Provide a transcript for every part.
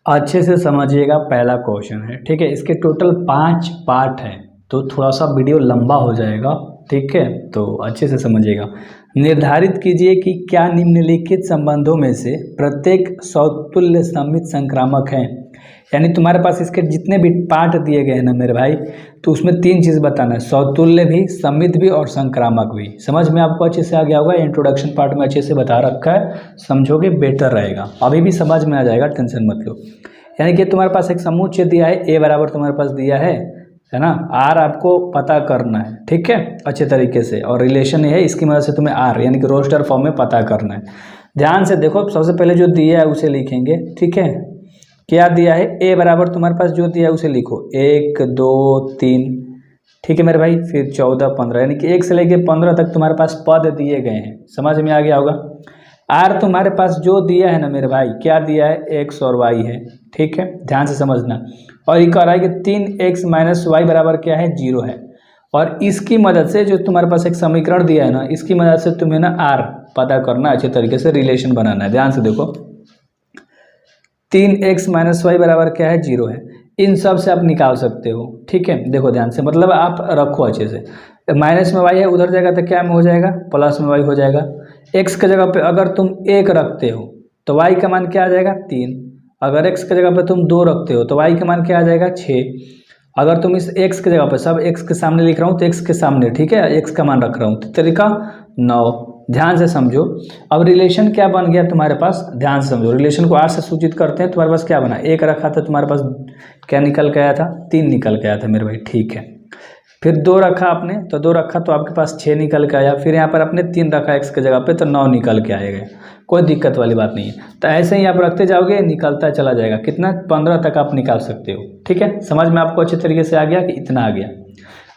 अच्छे से समझिएगा, पहला क्वेश्चन है, ठीक है। इसके टोटल 5 पार्ट हैं, तो थोड़ा सा वीडियो लंबा हो जाएगा, ठीक है। तो अच्छे से समझिएगा। निर्धारित कीजिए कि क्या निम्नलिखित संबंधों में से प्रत्येक समतुल्य सममित संक्रामक हैं। यानी तुम्हारे पास इसके जितने भी पार्ट दिए गए हैं ना मेरे भाई, तो उसमें 3 चीज़ बताना है, समतुल्य भी, सममित भी और संक्रामक भी। समझ में आपको अच्छे से आ गया होगा, इंट्रोडक्शन पार्ट में अच्छे से बता रखा है, समझोगे बेटर रहेगा। अभी भी समझ में आ जाएगा, टेंशन मत लो। यानी कि तुम्हारे पास एक समुच्चय दिया है, ए बराबर तुम्हारे पास दिया है ना। आर आपको पता करना है, ठीक है, अच्छे तरीके से। और रिलेशन है, इसकी मदद से तुम्हें आर यानी कि रोस्टर फॉर्म में पता करना है। ध्यान से देखो, सबसे पहले जो दिया है उसे लिखेंगे, ठीक है। क्या दिया है, ए बराबर तुम्हारे पास जो दिया है उसे लिखो, 1 2 3, ठीक है मेरे भाई। फिर 14 15, यानी कि 1 से लेके 15 तक तुम्हारे पास पद दिए गए हैं। समझ में आ गया होगा। आर तुम्हारे पास जो दिया है ना मेरे भाई, क्या दिया है, एक्स और वाई है, ठीक है, ध्यान से समझना। और ये कह रहा है कि 3x माइनस वाई बराबर क्या है, 0 है। और इसकी मदद से जो तुम्हारे पास एक समीकरण दिया है ना, इसकी मदद से तुम्हें ना आर पता करना, अच्छे तरीके से रिलेशन बनाना है। ध्यान से देखो, 3x माइनस वाई बराबर क्या है, 0 है। इन सब से आप निकाल सकते हो, ठीक है। देखो ध्यान से, मतलब आप रखो अच्छे से। माइनस में वाई है, उधर जाएगा तो क्या में हो जाएगा, प्लस में वाई हो जाएगा। एक्स के जगह पे अगर तुम 1 रखते हो तो वाई का मान क्या आ जाएगा, 3। अगर एक्स के जगह पे तुम 2 रखते हो तो वाई का मान क्या आ जाएगा, 6। अगर तुम इस एक्स के जगह पे, सब एक्स के सामने लिख रहा हूँ तो एक्स के सामने, ठीक है, एक्स का मान रख रहा हूँ, तो तरीका 9। ध्यान से समझो। अब रिलेशन क्या बन गया तुम्हारे पास, ध्यान से समझो। रिलेशन को आर से सूचित करते हैं। तुम्हारे पास क्या बना, 1 रखा था, तुम्हारे पास क्या निकल के आया था, 3 निकल के आया था मेरे भाई, ठीक है। फिर 2 रखा आपने, तो 2 रखा तो आपके पास 6 निकल के आया। फिर यहाँ पर आपने 3 रखा एक्स के जगह पे, तो 9 निकल के आएगा। कोई दिक्कत वाली बात नहीं है। तो ऐसे ही आप रखते जाओगे, निकलता चला जाएगा। कितना, 15 तक आप निकाल सकते हो, ठीक है। समझ में आपको अच्छे तरीके से आ गया कि इतना आ गया।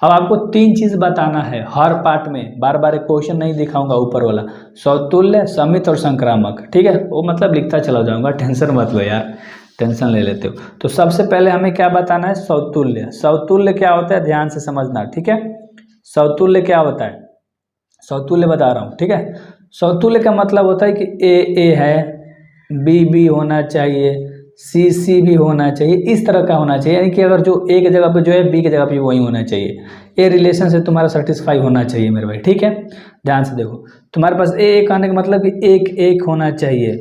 अब आपको 3 चीज़ बताना है हर पार्ट में, बार बार क्वेश्चन नहीं दिखाऊंगा ऊपर वाला, समतुल्य, सममित और संक्रामक, ठीक है। वो मतलब लिखता चला जाऊंगा, टेंशन मत लो यार, टेंशन ले लेते हो। तो सबसे पहले हमें क्या बताना है, समतुल्य। समतुल्य क्या होता है, ध्यान से समझना, ठीक है। समतुल्य क्या होता है, समतुल्य बता रहा हूँ, ठीक है। समतुल्य का मतलब होता है कि ए है, बी होना चाहिए, सी भी होना चाहिए, इस तरह का होना चाहिए। यानी कि अगर जो ए की जगह पे जो है, बी की जगह पे वही होना चाहिए। ए रिलेशन से तुम्हारा सेटिस्फाई होना चाहिए मेरे भाई, ठीक है। ध्यान से देखो, तुम्हारे पास ए कहने का मतलब कि 1 होना चाहिए,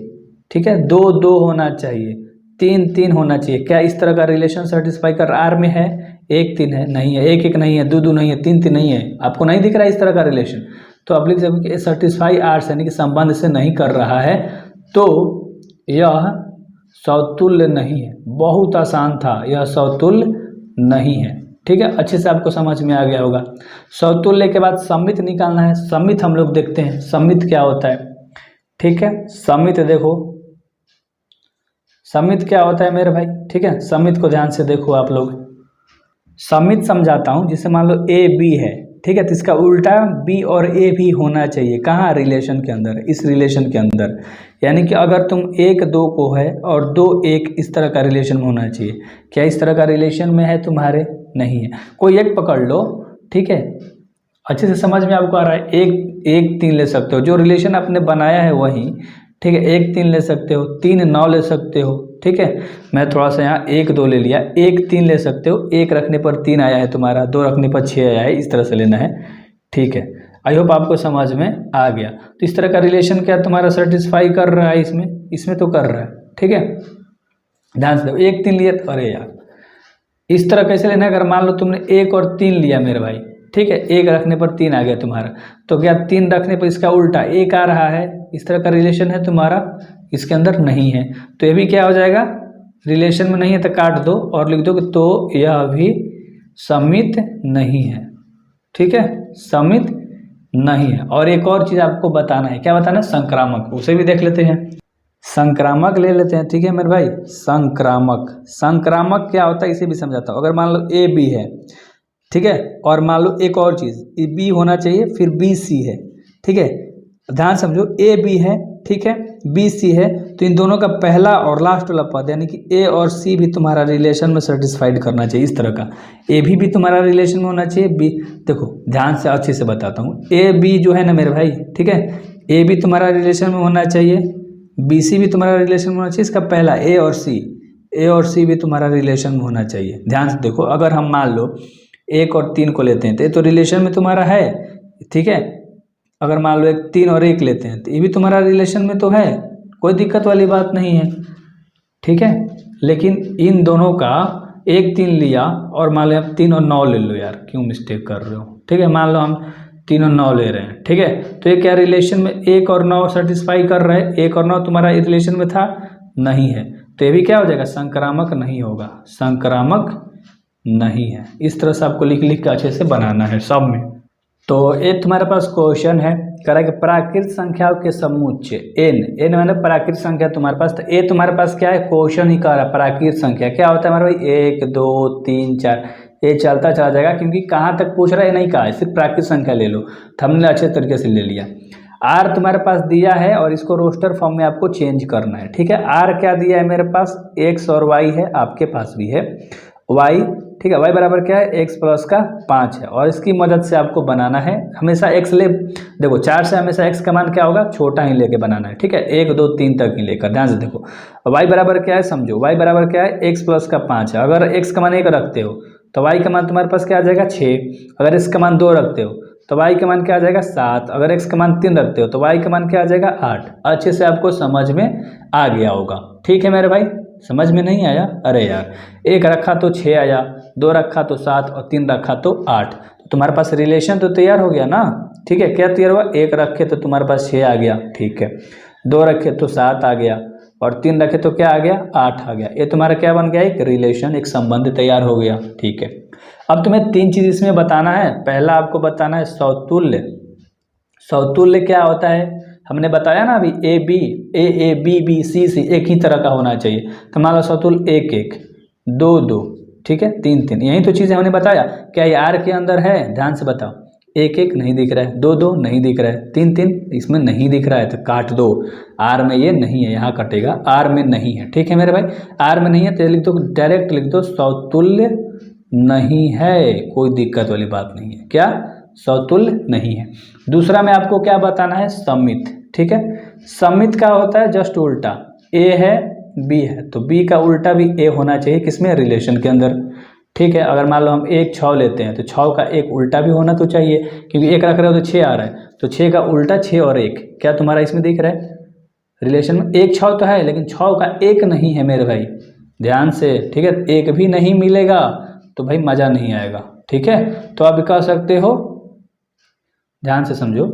ठीक है, 2 होना चाहिए, 3 होना चाहिए। क्या इस तरह का रिलेशन सेटिस्फाई कर आर में है, 1 3 है, नहीं है, 1 नहीं है, 2 नहीं है, 3 नहीं है। आपको नहीं दिख रहा है इस तरह का रिलेशन, तो आप लिख सकते सेटिस्फाई आर यानी कि संबंध से नहीं कर रहा है, तो यह समतुल्य नहीं है। बहुत आसान था, यह समतुल्य नहीं है, ठीक है। अच्छे से आपको समझ में आ गया होगा। समतुल्य के बाद सममित निकालना है। सममित हम लोग देखते हैं, सममित क्या होता है, ठीक है। सममित देखो, सममित क्या होता है मेरे भाई, ठीक है। सममित को ध्यान से देखो आप लोग। सममित समझाता हूँ, जिसे मान लो ए बी है, ठीक है, तो इसका उल्टा बी और ए भी होना चाहिए। कहाँ, रिलेशन के अंदर, इस रिलेशन के अंदर। यानी कि अगर तुम 1 2 को है और 2 1, इस तरह का रिलेशन में होना चाहिए। क्या इस तरह का रिलेशन में है तुम्हारे, नहीं है। कोई एक पकड़ लो, ठीक है, अच्छे से समझ में आपको आ रहा है। 1 3 ले सकते हो, जो रिलेशन आपने बनाया है वही, ठीक है। 1 3 ले सकते हो, 3 9 ले सकते हो, ठीक है। मैं थोड़ा सा यहाँ 1 2 ले लिया, 1 3 ले सकते हो, 1 रखने पर 3 आया है तुम्हारा, 2 रखने पर 6 आया है, इस तरह से लेना है, ठीक है। आई होप आपको समझ में आ गया। तो इस तरह का रिलेशन क्या तुम्हारा सेटिस्फाई कर रहा है, इसमें तो कर रहा है, ठीक है। ध्यान से देखो, 1 3 लिया, अरे यार इस तरह कैसे लेना है। अगर मान लो तुमने 1 और 3 लिया मेरे भाई, ठीक है, 1 रखने पर 3 आ गया तुम्हारा, तो क्या 3 रखने पर इसका उल्टा 1 आ रहा है, इस तरह का रिलेशन है तुम्हारा, इसके अंदर नहीं है। तो ये भी क्या हो जाएगा, रिलेशन में नहीं है, तो काट दो और लिख दो कि तो यह भी सममित नहीं है, ठीक है, सममित नहीं है। और एक और चीज़ आपको बताना है, क्या बताना है, संक्रामक, उसे भी देख लेते हैं। संक्रामक ले लेते हैं, ठीक है मेरे भाई। संक्रामक क्या होता है इसे भी समझाता हूँ। अगर मान लो ए बी है, ठीक है, और मान लो एक और चीज़, बी होना चाहिए, फिर बी सी है, ठीक है। ध्यान समझो, ए बी है, ठीक है, बी सी है, तो इन दोनों का पहला और लास्ट वाला पद यानी कि ए और सी भी तुम्हारा रिलेशन में सेटिस्फाइड करना चाहिए। इस तरह का ए भी तुम्हारा रिलेशन में होना चाहिए, बी। देखो ध्यान से अच्छे से बताता हूँ, ए बी जो है ना मेरे भाई, ठीक है, ए भी तुम्हारा रिलेशन में होना चाहिए, बी सी भी तुम्हारा रिलेशन में होना चाहिए। इसका पहला ए और सी, ए और सी भी तुम्हारा रिलेशन में होना चाहिए। ध्यान से देखो, अगर हम मान लो 1 और 3 को लेते हैं तो ये तो रिलेशन में तुम्हारा है, ठीक है। अगर मान लो 3 और 1 लेते हैं तो ये भी तुम्हारा रिलेशन में तो है, कोई दिक्कत वाली बात नहीं है, ठीक है। लेकिन इन दोनों का 1 3 लिया और मान लो आप 3 और 9 ले लो, यार क्यों मिस्टेक कर रहे हो, ठीक है। मान लो हम 3 और 9 ले रहे हैं, ठीक है। तो ये क्या रिलेशन में 1 और 9 सेटिस्फाई कर रहा है, 1 और 9 तुम्हारा रिलेशन में था नहीं है, तो ये भी क्या हो जाएगा, संक्रामक नहीं होगा, संक्रामक नहीं है। इस तरह से आपको लिख लिख के अच्छे से बनाना है सब में। तो ये तुम्हारे पास क्वेश्चन है, कह रहा है कि प्राकृत संख्याओं के समुच्चय n मतलब प्राकृत संख्या तुम्हारे पास, तो ये तुम्हारे पास क्या है, क्वेश्चन ही कह रहा है प्राकृत संख्या क्या होता है हमारे भाई, 1 2 3 4 ये चलता चला जाएगा, क्योंकि कहाँ तक पूछ रहा है नहीं कहा है, सिर्फ प्राकृत संख्या ले लो। तो हमने अच्छे तरीके से ले लिया। आर तुम्हारे पास दिया है और इसको रोस्टर फॉर्म में आपको चेंज करना है, ठीक है। आर क्या दिया है मेरे पास, x और y है, आपके पास भी है y, ठीक है। y बराबर क्या है, x प्लस का 5 है, और इसकी मदद से आपको बनाना है हमेशा x ले, देखो 4 से हमेशा x का मान क्या होगा, छोटा ही लेके बनाना है, ठीक है। 1 2 3 तक ही लेकर, ध्यान से देखो। y बराबर क्या है, समझो y बराबर क्या है, x प्लस का 5 है। अगर x का मान 1 रखते हो तो y का मान तुम्हारे पास क्या आ जाएगा, 6। अगर x का मान 2 रखते हो तो y का मान क्या आ जाएगा, 7। अगर x का मान 3 रखते हो तो y का मान क्या आ जाएगा, 8। अच्छे से आपको समझ में आ गया होगा, ठीक है मेरे भाई। समझ में नहीं आया, अरे यार 1 रखा तो 6 आया, 2 रखा तो 7 और 3 रखा तो 8, तो तुम्हारे पास रिलेशन तो तैयार हो गया ना, ठीक है। क्या तैयार हुआ, 1 रखे तो तुम्हारे पास 6 आ गया, ठीक है। 2 रखे तो 7 आ गया, और 3 रखे तो क्या आ गया, 8 आ गया। ये तुम्हारा क्या बन गया, एक रिलेशन, एक संबंध तैयार हो गया, ठीक है। अब तुम्हें 3 चीज़ इसमें बताना है। पहला आपको बताना है सौतुल्य। सौतुल्य क्या होता है, हमने बताया ना अभी, ए बी बी सी सी एक ही तरह का होना चाहिए। तो मान लो सौतुल्य 1 1 2 2, ठीक है, 3 3, यही तो चीज़ें हमने बताया। क्या ये आर के अंदर है, ध्यान से बताओ। 1 1 नहीं दिख रहा है, 2 2 नहीं दिख रहा है, 3 3 इसमें नहीं दिख रहा है, तो काट दो। आर में ये नहीं है, यहाँ कटेगा, आर में नहीं है, ठीक है मेरे भाई। आर में नहीं है तो लिख दो, डायरेक्ट लिख दो सौतुल्य नहीं है, कोई दिक्कत वाली बात नहीं है। क्या, सौतुल्य नहीं है। दूसरा में आपको क्या बताना है, सममित, ठीक है। सममित का होता है जस्ट उल्टा, ए है बी है तो बी का उल्टा भी ए होना चाहिए, किसमें, रिलेशन के अंदर, ठीक है। अगर मान लो हम 1 6 लेते हैं तो 6 का एक उल्टा भी होना तो चाहिए, क्योंकि 1 रख रहे हो तो 6 आ रहा है, तो 6 का उल्टा 6 और 1 क्या तुम्हारा इसमें दिख रहा है रिलेशन में। 1 6 तो है लेकिन 6 का 1 नहीं है मेरे भाई, ध्यान से, ठीक है। 1 भी नहीं मिलेगा तो भाई मज़ा नहीं आएगा, ठीक है। तो आप कह सकते हो, ध्यान से समझो,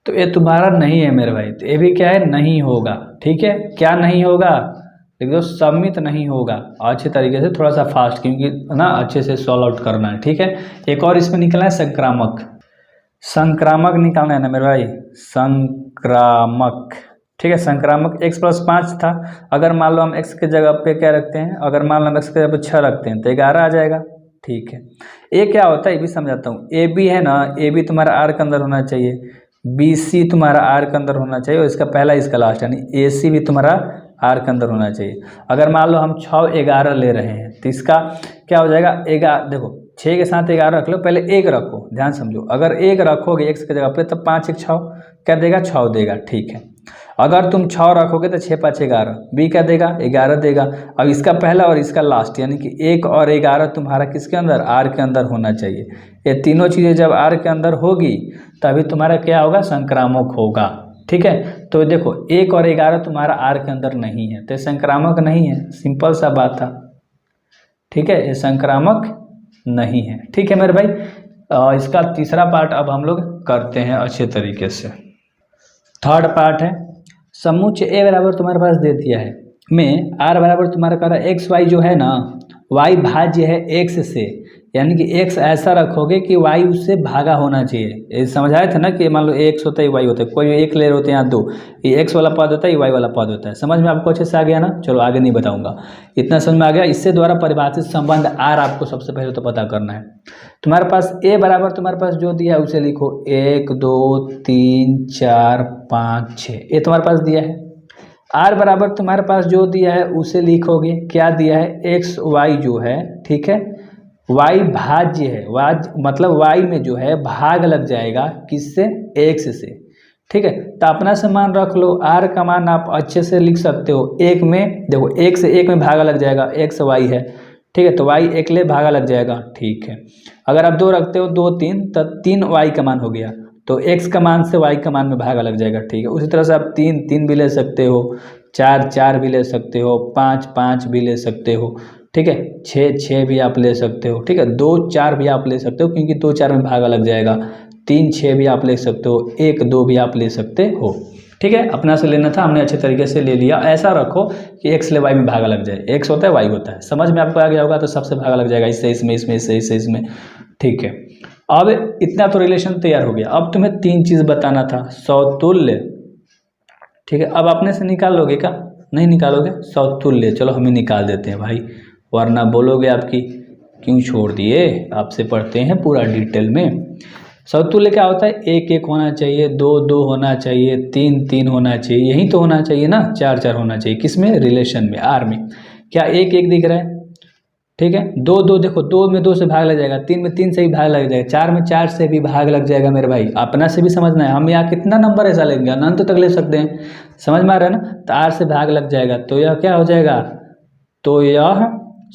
तो ये तुम्हारा नहीं है मेरे भाई, तो ये भी क्या है, नहीं होगा, ठीक है। क्या नहीं होगा, लिख दो सममित नहीं होगा। अच्छे तरीके से थोड़ा सा फास्ट, क्योंकि ना अच्छे से सॉल्व आउट करना है, ठीक है। एक और इसमें निकलना है संक्रामक, संक्रामक निकालना है ना मेरे भाई, संक्रामक, ठीक है। संक्रामक x प्लस 5 था, अगर मान लो हम x के जगह पे क्या रखते हैं, अगर मान लो हम x के जगह पे 6 रखते हैं तो 11 आ जाएगा, ठीक है। ए क्या होता है ये भी समझाता हूँ। ए बी है ना, ए बी तुम्हारा आर के अंदर होना चाहिए, बी सी तुम्हारा आर के अंदर होना चाहिए, और इसका पहला इसका लास्ट, यानी ए सी भी तुम्हारा आर के अंदर होना चाहिए। अगर मान लो हम 6 11 ले रहे हैं तो इसका क्या हो जाएगा, 11, देखो 6 के साथ 11 रख लो, पहले 1 रखो, ध्यान समझो। अगर 1 रखोगे x के जगह पे तब 5 1 6 क्या देगा, 6 देगा, ठीक है। अगर तुम 6 रखोगे तो 6 5 11, बी क्या देगा, 11 देगा। अब इसका पहला और इसका लास्ट, यानी कि 1 और 11 तुम्हारा किसके अंदर, आर के अंदर होना चाहिए। ये तीनों चीज़ें जब आर के अंदर होगी तभी तुम्हारा क्या होगा, संक्रामक होगा, ठीक है। तो देखो 1 और 11 तुम्हारा आर के अंदर नहीं है तो संक्रामक नहीं है, सिंपल सा बात था, ठीक है। ये संक्रामक नहीं है, ठीक है मेरे भाई। इसका तीसरा पार्ट अब हम लोग करते हैं अच्छे तरीके से। थर्ड पार्ट है, समुच्चय ए बराबर तुम्हारे पास दे दिया है, में आर बराबर तुम्हारा कह रहा है एक्स वाई जो है ना, वाई भाज्य है एक्स से, यानी कि एक्स ऐसा रखोगे कि वाई उससे भागा होना चाहिए। ये समझाए थे ना कि मान लो एक्स होता है वाई होता है, कोई एक ले रहे होते हैं यहाँ 2, ये एक्स वाला पद होता है, ये वाई वाला पद होता है। समझ में आपको अच्छे से आ गया ना, चलो आगे नहीं बताऊंगा, इतना समझ में आ गया। इससे द्वारा परिभाषित संबंध आर आपको सबसे पहले तो पता करना है। तुम्हारे पास ए बराबर तुम्हारे पास जो दिया है उसे लिखो, 1 2 3 4 5 6, ये तुम्हारे पास दिया है। आर बराबर तुम्हारे पास जो दिया है उसे लिखोगे, क्या दिया है, एक्स वाई जो है, ठीक है। वाई भाज्य है, वाज मतलब वाई में जो है भाग लग जाएगा किससे, एक्स से, ठीक है। तो अपना से मान रख लो, आर का मान आप अच्छे से लिख सकते हो। एक में देखो, एक से एक में भागा लग जाएगा, एक्स वाई है, ठीक है, तो वाई एक ले भागा लग जाएगा, ठीक है। अगर आप 2 रखते हो, 2 3, तो 3 वाई का मान हो गया, तो एक्स का मान से वाई का मान में भागा लग जाएगा, ठीक है। उसी तरह से आप 3 3 भी ले सकते हो, 4 4 भी ले सकते हो, 5 5 भी ले सकते हो, ठीक है, 6 6 भी आप ले सकते हो, ठीक है, 2 4 भी आप ले सकते हो क्योंकि 2 4 में भागा लग जाएगा, 3 6 भी आप ले सकते हो, 1 2 भी आप ले सकते हो, ठीक है। अपना से लेना था, हमने अच्छे तरीके से ले लिया। ऐसा रखो कि एक्स ले वाई में भागा लग जाए, एक्स होता है वाई होता है, समझ में आपको आ गया होगा। तो सबसे भागा लग जाएगा, इससे इसमें, इसमें इससे इससे इसमें, ठीक है। अब इतना तो रिलेशन तैयार हो गया। अब तुम्हें 3 चीज़ बताना था, समतुल्य, ठीक है। अब अपने से निकाल लोगे क्या? नहीं निकालोगे? समतुल्य, चलो हम ही निकाल देते हैं भाई, वरना बोलोगे आपकी क्यों छोड़ दिए। आपसे पढ़ते हैं पूरा डिटेल में। समतुल्य क्या होता है? 1 1 होना चाहिए, 2 2 होना चाहिए, 3 3 होना चाहिए, यही तो होना चाहिए ना, 4 4 होना चाहिए। किसमें? रिलेशन में, आर में। क्या 1 1 दिख रहा है? ठीक है। 2 2 देखो, 2 में 2 से भाग लग जाएगा, 3 में 3 से भी भाग लग जाएगा, 4 में 4 से भी भाग लग जाएगा मेरे भाई। अपना से भी समझना है, हम यहाँ कितना नंबर ऐसा लेंगे, अनंत तक ले सकते हैं, समझ में आ रहा है ना। तो आर से भाग लग जाएगा, तो यह क्या हो जाएगा? तो यह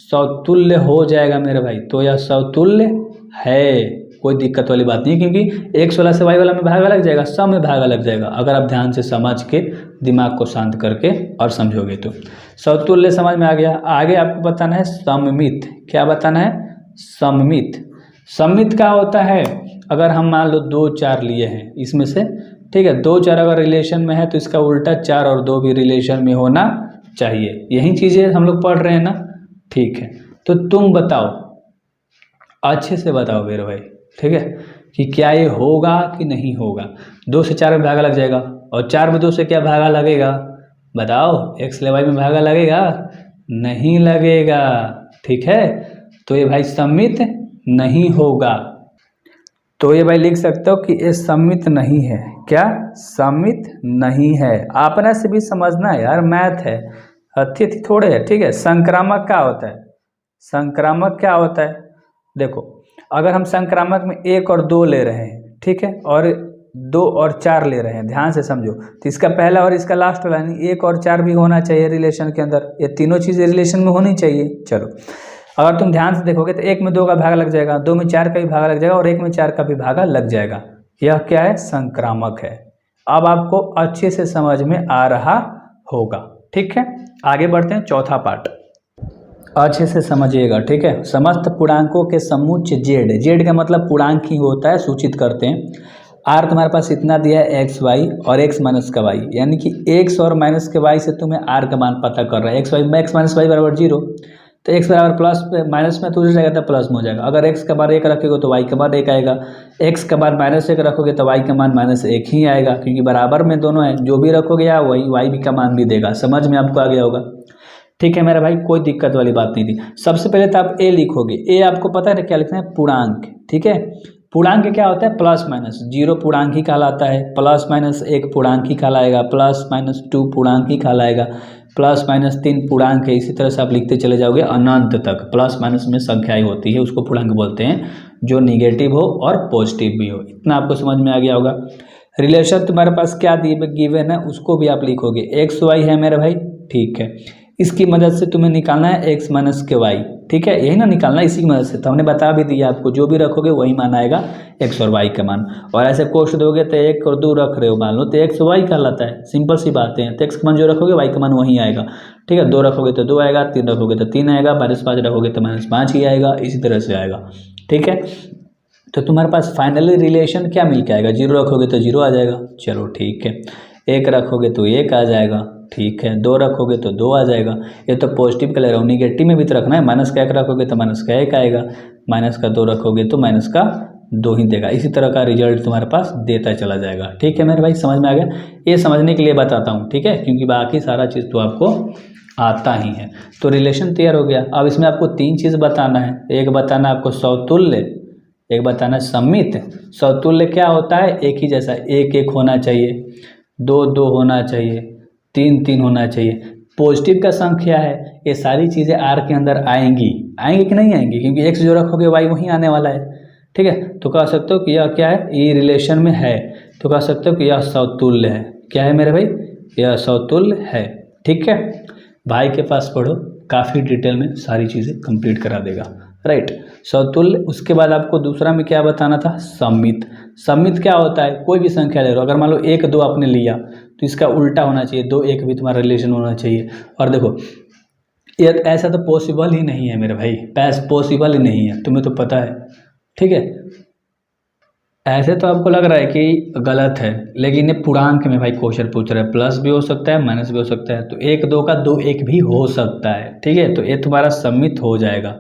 समतुल्य हो जाएगा मेरे भाई, तो यह समतुल्य है, कोई दिक्कत वाली बात नहीं, क्योंकि एक्स वाला से वाई वाला में भागा लग जाएगा, सब में भागा लग जाएगा, अगर आप ध्यान से समझ के दिमाग को शांत करके और समझोगे तो। समतुल्य समझ में आ गया। आगे आपको बताना है सममित। क्या बताना है? सममित। सममित क्या होता है? अगर हम मान लो 2 4 लिए हैं इसमें से, ठीक है, 2 4 अगर रिलेशन में है तो इसका उल्टा 4 और 2 भी रिलेशन में होना चाहिए। यही चीज़ें हम लोग पढ़ रहे हैं ना, ठीक है। तो तुम बताओ, अच्छे से बताओ मेरे भाई, ठीक है, कि क्या ये होगा कि नहीं होगा। 2 से 4 में भागा लग जाएगा, और 4 में 2 से क्या भागा लगेगा? बताओ, एक्स ले वाई में भागा लगेगा? नहीं लगेगा, ठीक है। तो ये भाई सममित नहीं होगा। तो ये भाई लिख सकते हो कि ये सममित नहीं है। क्या? सममित नहीं है। आपने से भी समझना है यार, मैथ है, हथी थी थोड़े है, ठीक है। संक्रामक क्या होता है? संक्रामक क्या होता है? देखो, अगर हम संक्रामक में 1 और 2 ले रहे हैं, ठीक है, और 2 और 4 ले रहे हैं, ध्यान से समझो, तो इसका पहला और इसका लास्ट वाला, यानी 1 और 4 भी होना चाहिए रिलेशन के अंदर, ये तीनों चीज़ें रिलेशन में होनी चाहिए। चलो, अगर तुम ध्यान से देखोगे तो 1 में 2 का भागा लग जाएगा, 2 में 4 का भी भागा लग जाएगा, और 1 में 4 का भी भागा लग जाएगा। यह क्या है? संक्रामक है। अब आपको अच्छे से समझ में आ रहा होगा, ठीक है। आगे बढ़ते हैं, चौथा पार्ट अच्छे से समझिएगा, ठीक है। समस्त पूर्णांकों के समुच्चय जेड, जेड का मतलब पूर्णांक ही होता है, सूचित करते हैं। आर तुम्हारे पास इतना दिया है एक्स वाई और एक्स माइनस का वाई, यानी कि एक्स और माइनस के वाई से तुम्हें आर का मान पता कर रहा है। एक्स माइनस वाई बराबर 0, तो एक्स बराबर प्लस माइनस में तो उधर जाएगा तो प्लस में हो जाएगा। अगर एक्स का बार 1 रखोगे तो वाई का बार 1 आएगा, एक्स का बार -1 रखोगे तो वाई का मान -1 ही आएगा, क्योंकि बराबर में दोनों है, जो भी रखोगे या वही वाई भी का मान भी देगा। समझ में आपको आ गया होगा, ठीक है मेरा भाई, कोई दिक्कत वाली बात नहीं थी। सबसे पहले तो आप ए लिखोगे, ए आपको पता है क्या लिखना है? पूर्णांक, ठीक है। पूर्णांक क्या होता है? Plus minus. 0 पूर्णांक ही कहलाता है, +-1 पूर्णांक ही कहलाएगा, +-2 पूर्णांक ही कहलाएगा, +-3 पूर्णांक है। इसी तरह से आप लिखते चले जाओगे अनंत तक। प्लस माइनस में संख्याएं होती है, उसको पूर्णांक बोलते हैं, जो निगेटिव हो और पॉजिटिव भी हो। इतना आपको समझ में आ गया होगा। रिलेशन तुम्हारे पास क्या गिवन है उसको भी आप लिखोगे। एक्स वाई है मेरे भाई, ठीक है। इसकी मदद से तुम्हें निकालना है एक्स माइनस के वाई, ठीक है, यही ना निकालना है, इसी की मदद से। तो हमने बता भी दिया आपको, जो भी रखोगे वही मान आएगा, एक्स और वाई का मान। और ऐसे कोष्ट दोगे तो 1 और 2 रख रहे हो मान लो, तो एक्स वाई कहलाता है, सिंपल सी बातें हैं। तो एक्स का मान जो रखोगे वाई का मान वही आएगा, ठीक है। 2 रखोगे तो 2 आएगा, 3 रखोगे तो 3 आएगा, -5 रखोगे तो -5 ही आएगा, इसी तरह से आएगा, ठीक है। तो तुम्हारे पास फाइनली रिलेशन क्या मिल के आएगा? 0 रखोगे तो 0 आ जाएगा, चलो ठीक है। 1 रखोगे तो 1 आ जाएगा, ठीक है। 2 रखोगे तो 2 आ जाएगा। ये तो पॉजिटिव का ले रहा हूँ, निगेटिव में भी तो रखना है। -1 रखोगे तो -1 आएगा, -2 रखोगे तो -2 ही देगा। इसी तरह का रिजल्ट तुम्हारे पास देता चला जाएगा, ठीक है मेरे भाई, समझ में आ गया। ये समझने के लिए बताता हूँ, ठीक है, क्योंकि बाकी सारा चीज़ तो आपको आता ही है। तो रिलेशन तैयार हो गया। अब इसमें आपको 3 चीज़ बताना है। एक बताना आपको समतुल्य, एक बताना सममित। समतुल्य क्या होता है? एक ही जैसा, 1 1 होना चाहिए, 2 2 होना चाहिए, 3 3 होना चाहिए। पॉजिटिव का संख्या है, ये सारी चीज़ें आर के अंदर आएंगी कि नहीं आएंगी? क्योंकि एक्स जो रखोगे वाई वहीं आने वाला है, ठीक है। तो कह सकते हो कि यह क्या है? ये रिलेशन में है। तो कह सकते हो कि यह समतुल्य है। क्या है मेरे भाई? यह समतुल्य है। ठीक है, भाई के पास पढ़ो, काफ़ी डिटेल में सारी चीज़ें कंप्लीट करा देगा। राइट, समतुल्य। उसके बाद आपको दूसरा में क्या बताना था? सममित। सममित क्या होता है? कोई भी संख्या ले लो, अगर मान लो 1 2 आपने लिया तो इसका उल्टा होना चाहिए, 2 1 भी तुम्हारा रिलेशन होना चाहिए। और देखो ये ऐसा तो पॉसिबल ही नहीं है मेरे भाई, पॉसिबल ही नहीं है, तुम्हें तो पता है। ठीक है, ऐसे तो आपको लग रहा है कि गलत है, लेकिन ये पूर्णांक में भाई क्वेश्चन पूछ रहा है, प्लस भी हो सकता है माइनस भी हो सकता है, तो 1 2 का 2 1 भी हो सकता है। ठीक है, तो ये तुम्हारा सम्मित हो जाएगा।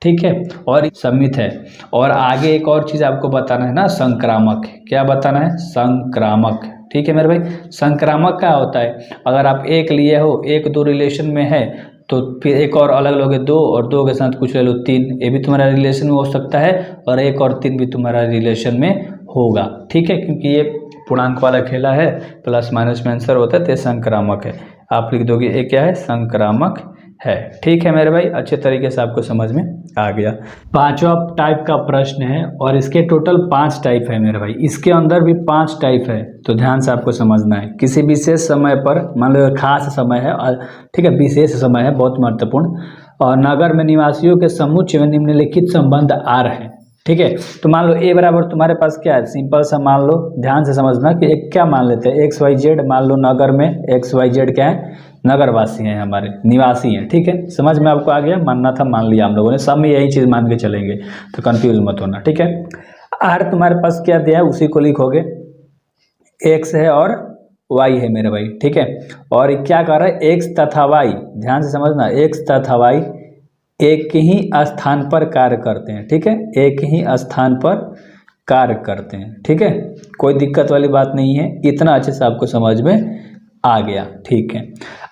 ठीक है, और सम्मित है। और आगे एक और चीज़ आपको बताना है ना, संक्रामक। क्या बताना है? संक्रामक। ठीक है मेरे भाई, संक्रामक क्या होता है? अगर आप एक लिए हो, 1 2 रिलेशन में है, तो फिर एक और अलग लोगे 2, और 2 के साथ कुछ ले लो 3, ये भी तुम्हारा रिलेशन में हो सकता है, और 1 और 3 भी तुम्हारा रिलेशन में होगा। ठीक है, क्योंकि ये पूर्णांक वाला खेला है, प्लस माइनस में आंसर होता है, तो ये संक्रामक है। आप लिख दोगे ये क्या है? संक्रामक है। ठीक है मेरे भाई, अच्छे तरीके से आपको समझ में आ गया। पांचवा टाइप का प्रश्न है, और इसके टोटल 5 टाइप है मेरे भाई, इसके अंदर भी 5 टाइप है, तो ध्यान से आपको समझना है। किसी विशेष समय पर, मान लो खास समय है, और ठीक है विशेष समय है, बहुत महत्वपूर्ण, और नगर में निवासियों के समुच्चय में निम्नलिखित संबंध आ रहे हैं। ठीक है, तो मान लो ए बराबर तुम्हारे पास क्या है? सिंपल सा मान लो, ध्यान से समझना कि एक क्या मान लेते हैं, XYZ मान लो, नगर में XYZ क्या है? नगरवासी हैं, हमारे निवासी हैं। ठीक है, समझ में आपको आ गया? मानना था मान लिया हम लोगों ने, सब में यही चीज़ मान के चलेंगे, तो कंफ्यूज मत होना। ठीक है, आर तुम्हारे पास क्या दिया है उसी को लिखोगे, एक्स है और वाई है मेरे भाई। ठीक है, और क्या कर रहा है? एक्स तथा वाई, ध्यान से समझना, एक्स तथा वाई एक ही स्थान पर कार्य करते हैं। ठीक है, एक ही स्थान पर कार्य करते हैं। ठीक है, कोई दिक्कत वाली बात नहीं है, इतना अच्छे से आपको समझ में आ गया। ठीक है,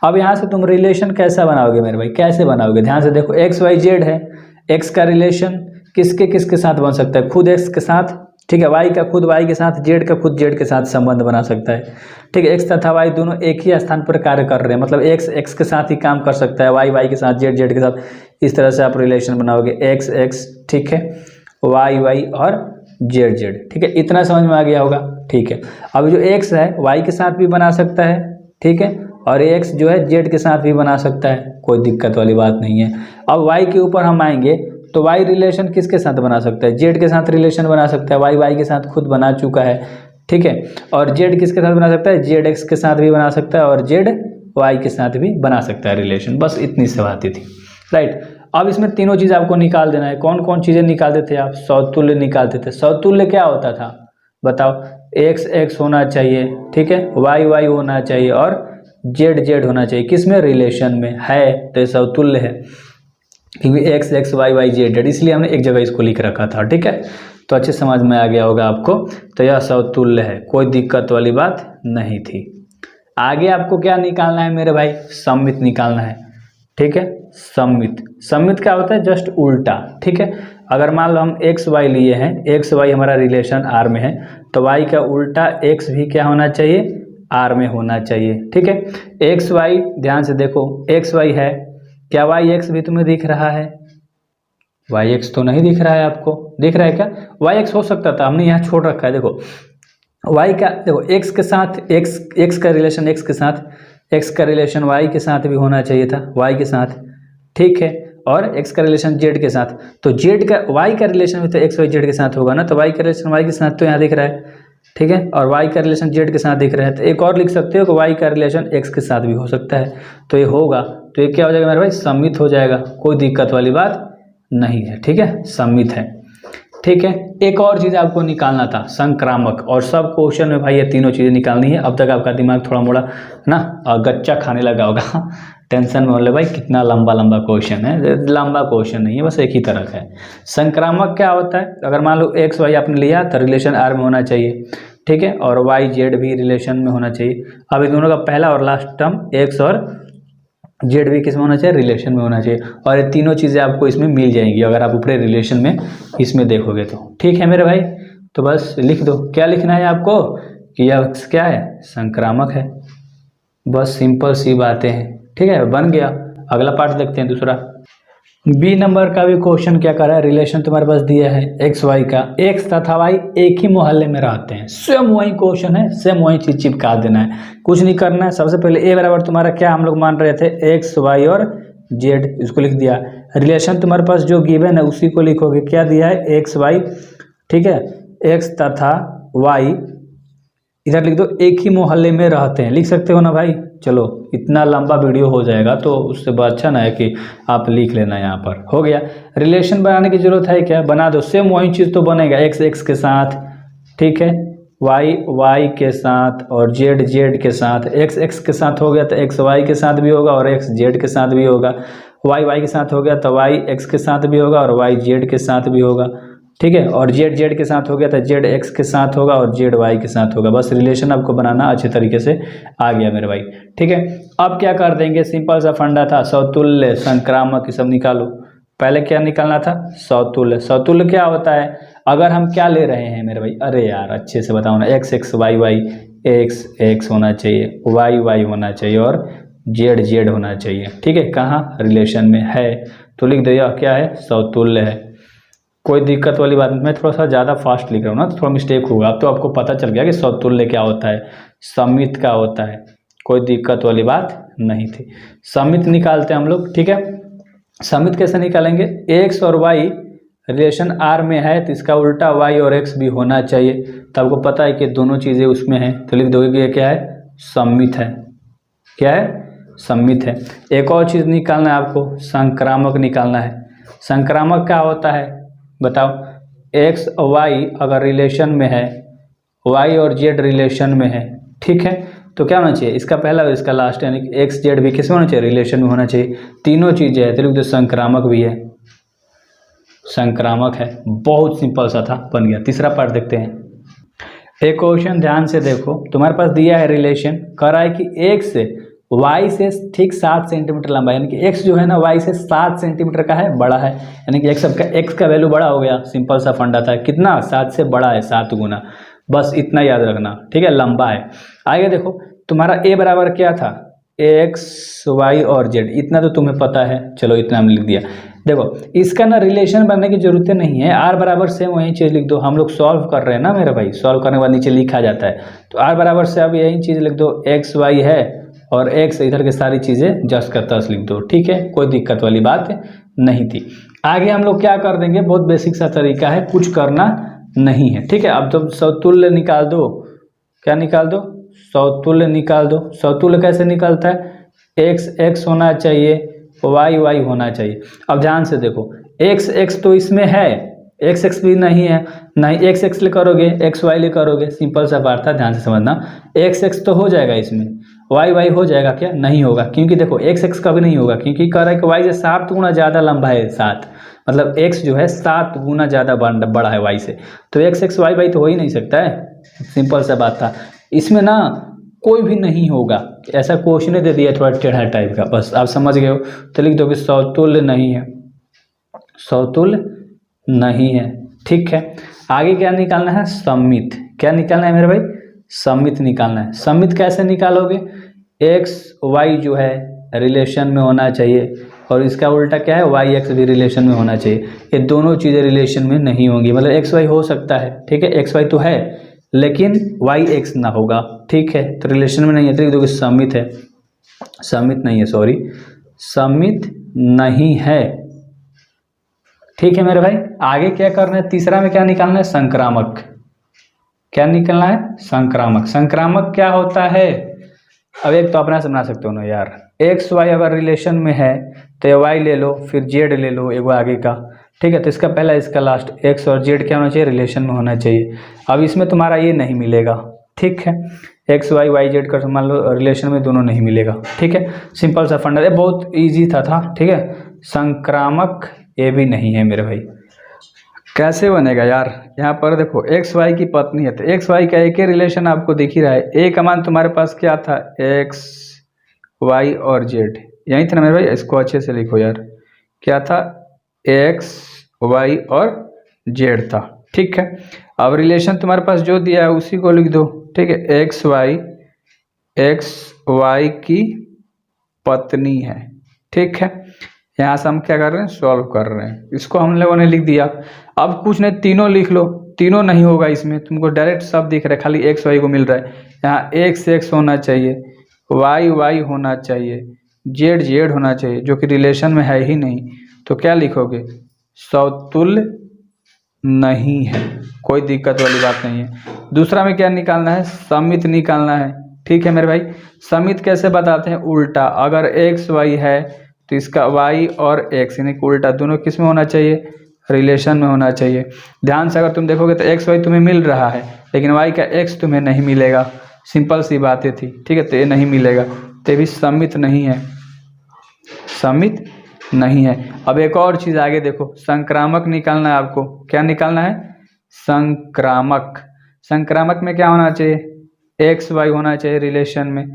अब यहाँ से तुम रिलेशन कैसा बनाओगे मेरे भाई? कैसे बनाओगे? ध्यान से देखो, XYZ है, एक्स का रिलेशन किसके किसके साथ बन सकता है? खुद एक्स के साथ। ठीक है, वाई का खुद वाई के साथ, जेड का खुद जेड के साथ संबंध बना सकता है। ठीक है, एक्स तथा वाई दोनों एक ही स्थान पर कार्य कर रहे हैं, मतलब एक्स एक्स के साथ ही काम कर सकता है, वाई वाई के साथ, जेड जेड के साथ। इस तरह से आप रिलेशन बनाओगे, एक्स एक्स, ठीक है, वाई वाई और जेड जेड। ठीक है, इतना समझ में आ गया होगा। ठीक है, अब जो एक्स है वाई के साथ भी बना सकता है, ठीक है, और एक्स जो है जेड के साथ भी बना सकता है, कोई दिक्कत वाली बात नहीं है। अब वाई के ऊपर हम आएंगे, तो वाई रिलेशन किसके साथ बना सकता है? जेड के साथ रिलेशन बना सकता है, वाई वाई के साथ खुद बना चुका है। ठीक है, और जेड किसके साथ बना सकता है? जेड एक्स के साथ भी बना सकता है, और जेड वाई के साथ भी बना सकता है रिलेशन। बस इतनी सी बात थी। राइट, अब इसमें तीनों चीज़ आपको निकाल देना है। कौन कौन चीज़ें निकालते थे आप? समतुल्य निकालते थे। समतुल्य क्या होता था बताओ? एक्स एक्स होना चाहिए, ठीक है, वाई वाई होना चाहिए, और जेड जेड होना चाहिए। किसमें? रिलेशन में है, तो समतुल्य है, क्योंकि x x y y z z, इसलिए हमने एक जगह इसको लिख रखा था। ठीक है, तो अच्छे समझ में आ गया होगा आपको, तो यह समतुल्य है, कोई दिक्कत वाली बात नहीं थी। आगे आपको क्या निकालना है मेरे भाई? सममित निकालना है। ठीक है, सममित। सममित क्या होता है? जस्ट उल्टा। ठीक है, अगर मान लो हम एक्स वाई लिए हैं, एक्स वाई हमारा रिलेशन आर में है, तो वाई का उल्टा एक्स भी क्या होना चाहिए? आर में होना चाहिए। ठीक है, एक्स वाई, ध्यान से देखो, एक्स वाई है, क्या वाई एक्स भी तुम्हें दिख रहा है? वाई एक्स तो नहीं दिख रहा है आपको, दिख रहा है क्या? वाई एक्स हो सकता था, हमने यहाँ छोड़ रखा है। देखो वाई का, देखो एक्स के साथ एक्स का रिलेशन एक्स के साथ, एक्स का रिलेशन वाई के साथ भी होना चाहिए था, वाई के साथ। ठीक है, और एक्स का रिलेशन जेड के साथ, तो जेड का वाई का रिलेशन भी तो एक्स वाई जेड के साथ होगा ना, तो वाई का रिलेशन वाई के साथ तो यहाँ दिख रहा है। ठीक है, और वाई का रिलेशन जेड के साथ दिख रहा है, तो एक और लिख सकते हो कि वाई का रिलेशन एक्स के साथ भी हो सकता है, तो ये होगा, तो ये क्या हो जाएगा मेरे भाई? सममित हो जाएगा, कोई दिक्कत वाली बात नहीं है। ठीक है, सममित है। ठीक है, एक और चीज़ आपको निकालना था, संक्रामक, और सब क्वेश्चन में भाई ये तीनों चीज़ें निकालनी है। अब तक आपका दिमाग थोड़ा मोड़ा ना गच्चा खाने लगा होगा, टेंशन में बोले भाई कितना लंबा लंबा क्वेश्चन है। लंबा क्वेश्चन नहीं है, बस एक ही तरह का है। संक्रामक क्या होता है? अगर मान लो एक्स वाई आपने लिया, तो रिलेशन आर में होना चाहिए, ठीक है, और वाई जेड भी रिलेशन में होना चाहिए। अब इन दोनों का पहला और लास्ट टर्म एक्स और जेड भी किस में होना चाहिए? रिलेशन में होना चाहिए, और ये तीनों चीज़ें आपको इसमें मिल जाएंगी अगर आप ऊपरी रिलेशन में इसमें देखोगे तो। ठीक है मेरे भाई, तो बस लिख दो, क्या लिखना है आपको कि यह क्या है? संक्रामक है। बस सिंपल सी बातें हैं। ठीक है, बन गया। अगला पार्ट देखते हैं, दूसरा। बी नंबर का भी क्वेश्चन क्या कर रहा है, रिलेशन तुम्हारे पास दिया है एक्स वाई का, एक्स तथा वाई एक ही मोहल्ले में रहते हैं, सेम वही क्वेश्चन है, सेम वही चीज चिपका देना है, कुछ नहीं करना है। सबसे पहले ए बराबर तुम्हारा क्या हम लोग मान रहे थे, एक्स वाई और जेड, इसको लिख दिया। रिलेशन तुम्हारे पास जो गिवन है उसी को लिखोगे, क्या दिया है, एक्स वाई, ठीक है, एक्स तथा वाई इधर लिख दो एक ही मोहल्ले में रहते हैं, लिख सकते हो ना भाई। चलो इतना लंबा वीडियो हो जाएगा तो उससे अच्छा ना है कि आप लिख लेना, यहाँ पर हो गया। रिलेशन बनाने की जरूरत है क्या, बना दो, सेम वही चीज़ तो बनेगा, एक्स एक्स के साथ, ठीक है, वाई वाई के साथ और जेड जेड के साथ। एक्स एक्स के साथ हो गया तो एक्स वाई के साथ भी होगा और एक्स जेड के साथ भी होगा, वाई वाई के साथ हो गया तो वाई एक्स के साथ भी होगा और वाई जेड के साथ भी होगा, ठीक है, और जेड जेड के साथ हो गया तो जेड एक्स के साथ होगा और जेड वाई के साथ होगा। बस रिलेशन आपको बनाना अच्छे तरीके से आ गया मेरे भाई, ठीक है। अब क्या कर देंगे, सिंपल सा फंडा था, समतुल्य संक्रामक ये सब निकालो। पहले क्या निकालना था, समतुल्य। समतुल्य क्या होता है, अगर हम क्या ले रहे हैं मेरे भाई, अरे यार अच्छे से बताओ ना, x x y y, x x होना चाहिए, वाई वाई होना चाहिए और जेड जेड होना चाहिए, ठीक है, कहाँ रिलेशन में है तो लिख दो, यह क्या है, समतुल्य है। कोई दिक्कत वाली बात नहीं, मैं थोड़ा सा ज़्यादा फास्ट लिख रहा हूँ ना तो थोड़ा मिस्टेक होगा। अब तो आपको पता चल गया कि समतुल्य क्या होता है, समित क्या होता है, कोई दिक्कत वाली बात नहीं थी। समित निकालते हैं हम लोग, ठीक है। समित कैसे निकालेंगे, एक्स और वाई रिलेशन आर में है तो इसका उल्टा वाई और एक्स भी होना चाहिए, तो आपको पता है कि दोनों चीज़ें उसमें हैं तो लिख दोगे कि ये क्या है, समित है, क्या है, समित है। एक और चीज़ निकालना है आपको, संक्रामक निकालना है। संक्रामक क्या होता है बताओ, एक्स वाई अगर रिलेशन में है, वाई और जेड रिलेशन में है, ठीक है, तो क्या होना चाहिए, इसका पहला और इसका लास्ट, यानी कि एक्स जेड भी किस में होना चाहिए, रिलेशन में होना चाहिए। तीनों चीज़ें है तो संक्रामक भी है, संक्रामक है। बहुत सिंपल सा था, बन गया। तीसरा पार्ट देखते हैं। एक क्वेश्चन ध्यान से देखो, तुम्हारे पास दिया है रिलेशन, कह रहा है कि एक्स वाई से ठीक 7 सेंटीमीटर लंबा, यानी कि एक्स जो है ना वाई से 7 सेंटीमीटर का है, बड़ा है, यानी कि एक्स का वैल्यू बड़ा हो गया। सिंपल सा फंडा था, कितना, 7 से बड़ा है, 7 गुना, बस इतना याद रखना, ठीक है, लंबा है। आगे देखो तुम्हारा ए बराबर क्या था, एक्स वाई और जेड, इतना तो तुम्हें पता है, चलो इतना हम लिख दिया। देखो इसका ना रिलेशन बनने की जरूरत नहीं है, आर बराबर से वही चीज़ लिख दो, हम लोग सॉल्व कर रहे हैं ना मेरे भाई, सॉल्व करने के बाद नीचे लिखा जाता है, तो आर बराबर से अब यही चीज़ लिख दो, एक्स वाई है और एक्स इधर के सारी चीज़ें जस का तस लिख दो, ठीक है, कोई दिक्कत वाली बात नहीं थी। आगे हम लोग क्या कर देंगे, बहुत बेसिक सा तरीका है, कुछ करना नहीं है, ठीक है। अब तो समतुल्य निकाल दो, क्या निकाल दो, समतुल्य निकाल दो। समतुल्य कैसे निकलता है, एक्स एक्स होना चाहिए, वाई वाई होना चाहिए। अब ध्यान से देखो, एक्स एक्स तो इसमें है, एक्स एक्स भी नहीं है, नहीं एक्स एक्स ले करोगे एक्स वाई ले करोगे, सिंपल सा बात था, ध्यान से समझना। एक्स एक्स तो हो जाएगा इसमें, वाई वाई हो जाएगा क्या, नहीं होगा, क्योंकि देखो एक्स एक्स कभी नहीं होगा, क्योंकि कह रहा है कि वाई से 7 गुना ज़्यादा लंबा है, 7 मतलब एक्स जो है 7 गुना ज़्यादा बड़ा है वाई से, तो एक्स एक्स वाई वाई तो हो ही नहीं सकता है, सिंपल सा बात था। इसमें ना कोई भी नहीं होगा, ऐसा क्वेश्चन दे दिया थोड़ा टेढ़ा टाइप का, बस आप समझ गए हो, तो लिख दो कि समतुल्य नहीं है, समतुल्य नहीं है, ठीक है। आगे क्या निकालना है, समित, क्या निकालना है मेरे भाई, समित निकालना है। समित कैसे निकालोगे, एक्स वाई जो है रिलेशन में होना चाहिए और इसका उल्टा क्या है, वाई एक्स भी रिलेशन में होना चाहिए, ये दोनों चीज़ें रिलेशन में नहीं होंगी, मतलब एक्स वाई हो सकता है, ठीक है, एक्स वाई तो है लेकिन वाई एक्स ना होगा, ठीक है, तो रिलेशन में नहीं है, तो लिख दो कि समित है, समित नहीं है, सॉरी समित नहीं है, ठीक है मेरे भाई। आगे क्या करना है, तीसरा में क्या निकालना है, संक्रामक, क्या निकलना है, संक्रामक। संक्रामक क्या होता है, अब एक तो अपना से बना सकते हो ना यार, एक्स वाई अगर रिलेशन में है तो ये वाई ले लो, फिर जेड ले लो एक आगे का, ठीक है, तो इसका पहला इसका लास्ट, एक्स और जेड क्या होना चाहिए, रिलेशन में होना चाहिए। अब इसमें तुम्हारा ये नहीं मिलेगा, ठीक है, एक्स वाई वाई जेड का मान लो रिलेशन में दोनों नहीं मिलेगा, ठीक है, सिंपल सा फंडा, ये बहुत ईजी था, ठीक है। संक्रामक ये भी नहीं है मेरे भाई, कैसे बनेगा यार, यहाँ पर देखो एक्स वाई की पत्नी है तो एक्स वाई का एक ही रिलेशन आपको दिख ही रहा है, ए का मान तुम्हारे पास क्या था, एक्स वाई और जेड, यही था ना मेरे भाई, इसको अच्छे से लिखो यार, क्या था, एक्स वाई और जेड था, ठीक है। अब रिलेशन तुम्हारे पास जो दिया है उसी को लिख दो, ठीक है, एक्स वाई की पत्नी है, ठीक है, यहाँ से हम क्या कर रहे हैं, सॉल्व कर रहे हैं। इसको हम लोगों ने लिख दिया। अब कुछ नहीं, तीनों लिख लो। तीनों नहीं होगा इसमें, तुमको डायरेक्ट सब दिख रहा है, खाली एक्स वाई को मिल रहा है। यहाँ एक्स एक्स होना चाहिए, वाई वाई होना चाहिए, जेड जेड होना चाहिए, जो कि रिलेशन में है ही नहीं। तो क्या लिखोगे, समतुल्य नहीं है। कोई दिक्कत वाली बात नहीं है। दूसरा में क्या निकालना है, समित निकालना है। ठीक है मेरे भाई, समित कैसे बताते हैं, उल्टा। अगर एक्स वाई है तो इसका वाई और एक्स यानी कि उल्टा दोनों किस में होना चाहिए, रिलेशन में होना चाहिए। ध्यान से अगर तुम देखोगे तो एक्स वाई तुम्हें मिल रहा है, लेकिन वाई का एक्स तुम्हें नहीं मिलेगा। सिंपल सी बातें थी, ठीक है। तो ये नहीं मिलेगा, तो भी समित नहीं है, समित नहीं है। अब एक और चीज़ आगे देखो, संक्रामक निकालना है आपको। क्या निकालना है, संक्रामक। संक्रामक में क्या होना चाहिए, एक्स वाई होना चाहिए रिलेशन में,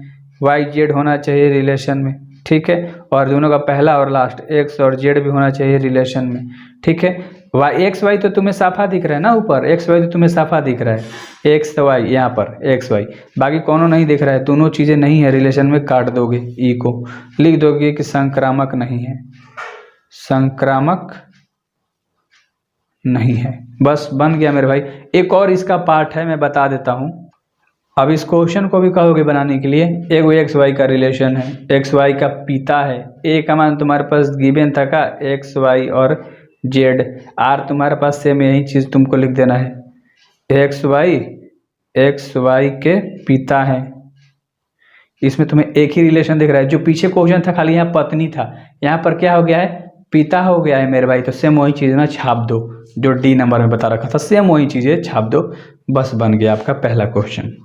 वाई जेड होना चाहिए रिलेशन में, ठीक है। और दोनों का पहला और लास्ट एक्स और जेड भी होना चाहिए रिलेशन में, ठीक है। वाई एक्स वाई तो तुम्हें साफा दिख रहा है ना, ऊपर एक्स वाई तो तुम्हें साफा दिख रहा है, एक्स वाई यहाँ पर एक्स वाई, बाकी कोनो नहीं दिख रहा है। दोनों चीज़ें नहीं है रिलेशन में, काट दोगे, ई को लिख दोगे कि संक्रामक नहीं है, संक्रामक नहीं है। बस बन गया मेरे भाई। एक और इसका पार्ट है, मैं बता देता हूँ। अब इस क्वेश्चन को भी कहोगे बनाने के लिए, एक एक्स वाई का रिलेशन है, एक्स वाई का पिता है, ए का मान तुम्हारे पास गिवन था का एक्स वाई और जेड, आर तुम्हारे पास सेम यही चीज़ तुमको लिख देना है, एक्स वाई के पिता है। इसमें तुम्हें एक ही रिलेशन दिख रहा है। जो पीछे क्वेश्चन था खाली यहाँ पत्नी था, यहाँ पर क्या हो गया है, पिता हो गया है मेरे भाई। तो सेम वही चीज़ ना छाप दो, जो डी नंबर में बता रखा था, सेम वही चीज़ें छाप दो। बस बन गया आपका पहला क्वेश्चन।